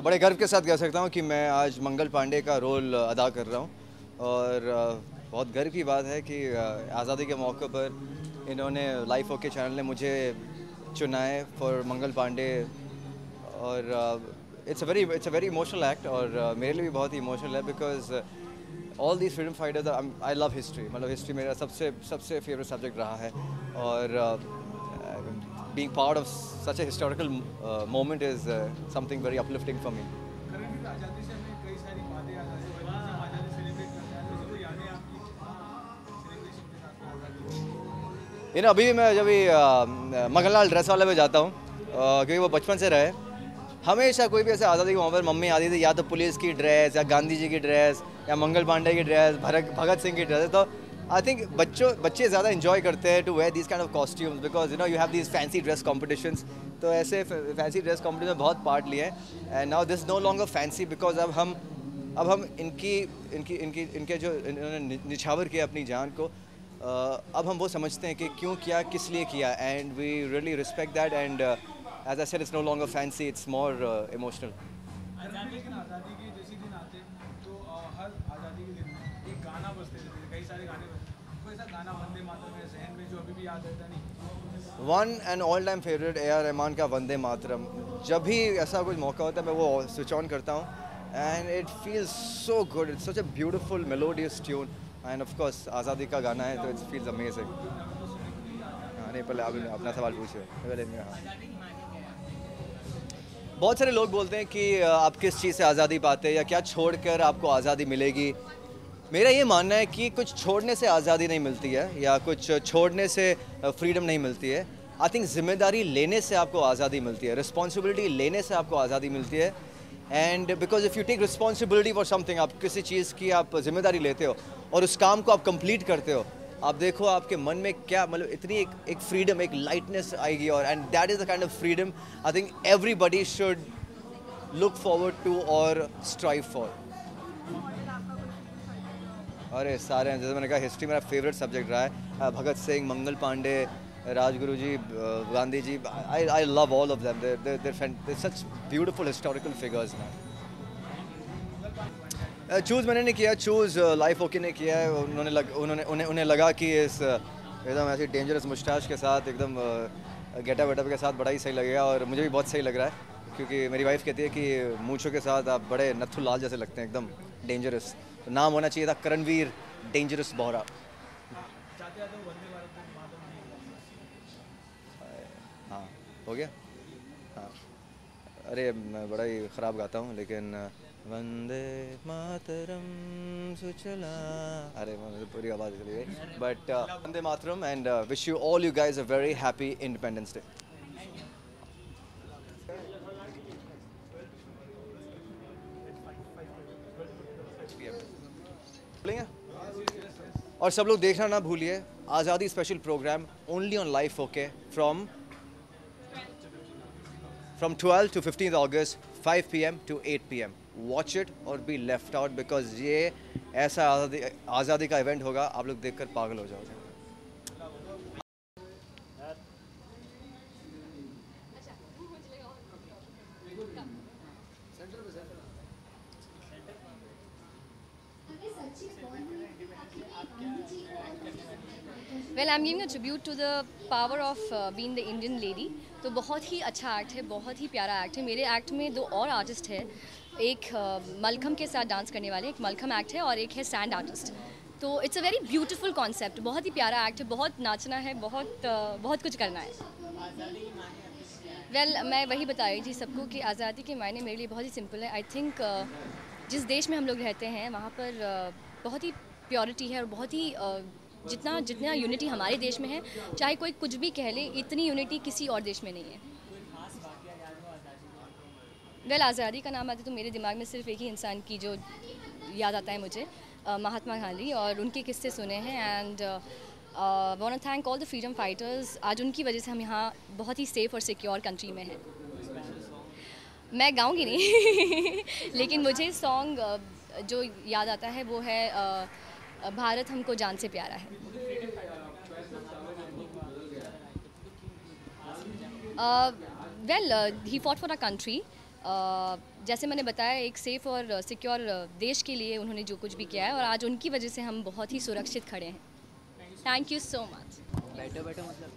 बड़े गर्व के साथ कह सकता हूँ कि मैं आज मंगल पांडे का रोल अदा कर रहा हूँ और बहुत गर्व की बात है कि आज़ादी के मौके पर इन्होंने लाइफ ओके चैनल ने मुझे चुना है फॉर मंगल पांडे और it's a very emotional act और मेरे लिए भी बहुत ही इमोशनल है because all these freedom fighters I love history, मतलब हिस्ट्री मेरा सबसे सबसे फेवरेट सब्जेक्ट रहा है और being part of such a historical moment is something very uplifting for me. अभी भी मैं जब भी मगनलाल ड्रेस वाले पे जाता हूँ क्योंकि वो बचपन से रहे, हमेशा कोई भी ऐसे आज़ादी के वहाँ पर मम्मी आती थी या तो पुलिस की ड्रेस या गांधी जी की ड्रेस या मंगल पांडे की ड्रेस, भगत सिंह की ड्रेस। तो आई थिंक बच्चे ज़्यादा इंजॉय करते हैं to wear these kind of costumes because you have these fancy dress competitions. तो ऐसे फैंसी ड्रेस कॉम्पिटिशन में बहुत पार्ट लिए हैं and now this no longer fancy because अब हम इनके जो इन्होंने निछावर किया अपनी जान को, अब हम वो समझते हैं कि क्यों किया, किस लिए किया and we really respect that and as I said it's no longer fancy, it's more emotional. लेकिन आज़ादी के जैसे दिन आते तो हर आज़ादी के दिन में एक गाना बजते रहते थे, कई सारे गाने बजते, कोई ऐसा गाना वंदे मातरम है जहन में जो अभी भी याद रहता नहीं? One and all time favourite A R Rahman का वंदे मातरम। जब भी ऐसा कुछ मौका होता है मैं वो स्विच ऑन करता हूँ and it feels so good, it's such a beautiful melodious tune end of course आज़ादी का गाना है तो इट फील्स अमेजिंग। हाँ नहीं, पहले आप अपना सवाल पूछिए पहले। हाँ, बहुत सारे लोग बोलते हैं कि आप किस चीज़ से आज़ादी पाते हैं या क्या छोड़कर आपको आज़ादी मिलेगी। मेरा ये मानना है कि कुछ छोड़ने से आज़ादी नहीं मिलती है या कुछ छोड़ने से फ्रीडम नहीं मिलती है। आई थिंक जिम्मेदारी लेने से आपको आज़ादी मिलती है, रिस्पॉन्सिबिलिटी लेने से आपको आज़ादी मिलती है and because if you take responsibility for something, आप किसी चीज़ की आप जिम्मेदारी लेते हो और उस काम को आप कंप्लीट करते हो, आप देखो आपके मन में क्या मतलब इतनी एक फ्रीडम, एक लाइटनेस आएगी और and that is the kind of freedom I think everybody should look forward to और स्ट्राइव फॉर। अरे सारे हैं, जैसे मैंने कहा हिस्ट्री मेरा फेवरेट सब्जेक्ट रहा है। Bhagat Singh, Mangal Pandey, Rajguru ji, Gandhi ji, I love all of them, they're such beautiful historical figures man. Choose मैंने नहीं किया, चूज़ लाइफ ओके ने किया है। उन्हें लगा कि इस एकदम ऐसी डेंजरस मुस्टाश के साथ एकदम गेटअप के साथ बड़ा ही सही लगेगा और मुझे भी बहुत सही लग रहा है क्योंकि मेरी वाइफ कहती है कि मूंछों के साथ आप बड़े नथु लाल जैसे लगते हैं, एकदम डेंजरस। तो नाम होना चाहिए था करणवीर डेंजरस बोहरा। हाँ हो गया। हाँ अरे मैं बड़ा ही ख़राब गाता हूँ लेकिन वंदे मातरम सुचला, अरे मुझे पूरी आवाज़ चली गई but Vande Mataram and wish you all you guys a very happy Independence Day. और सब लोग देखना ना भूलिए आज़ादी special programme only on Life OK from 12 to 15th August 5 PM to 8 PM। Watch it और बी लेफ्ट आउट बिकॉज ये ऐसा आज़ादी का इवेंट होगा, आप लोग देखकर पागल हो जाओगे। Well, I'm giving a tribute to the power of being the Indian lady। तो बहुत ही अच्छा एक्ट है, बहुत ही प्यारा एक्ट है। मेरे एक्ट में दो और आर्टिस्ट है, एक मलखम के साथ डांस करने वाले, एक मलखम एक्ट है और एक है सैंड आर्टिस्ट। तो it's a very beautiful concept, बहुत ही प्यारा एक्ट है, बहुत नाचना है, बहुत कुछ करना है। वेल मैं वही बता रही थी सबको कि आज़ादी के मायने मेरे लिए बहुत ही सिंपल है। आई थिंक जिस देश में हम लोग रहते हैं वहाँ पर बहुत ही प्योरिटी है और बहुत ही जितना यूनिटी हमारे देश में है, चाहे कोई कुछ भी कह ले, इतनी यूनिटी किसी और देश में नहीं है। वेल आज़ादी का नाम आता तो मेरे दिमाग में सिर्फ एक ही इंसान की जो याद आता है मुझे, महात्मा गांधी, और उनके किस्से सुने हैं and want to thank all the freedom fighters. आज उनकी वजह से हम यहाँ बहुत ही सेफ़ और सिक्योर कंट्री में हैं। मैं गाऊंगी नहीं लेकिन मुझे सॉन्ग जो याद आता है वो है भारत हमको जान से प्यारा है। Well he fought for a country. जैसे मैंने बताया, एक सेफ़ और सिक्योर देश के लिए उन्होंने जो कुछ भी किया है और आज उनकी वजह से हम बहुत ही सुरक्षित खड़े हैं। Thank you so much. बैठो बैठो मतलब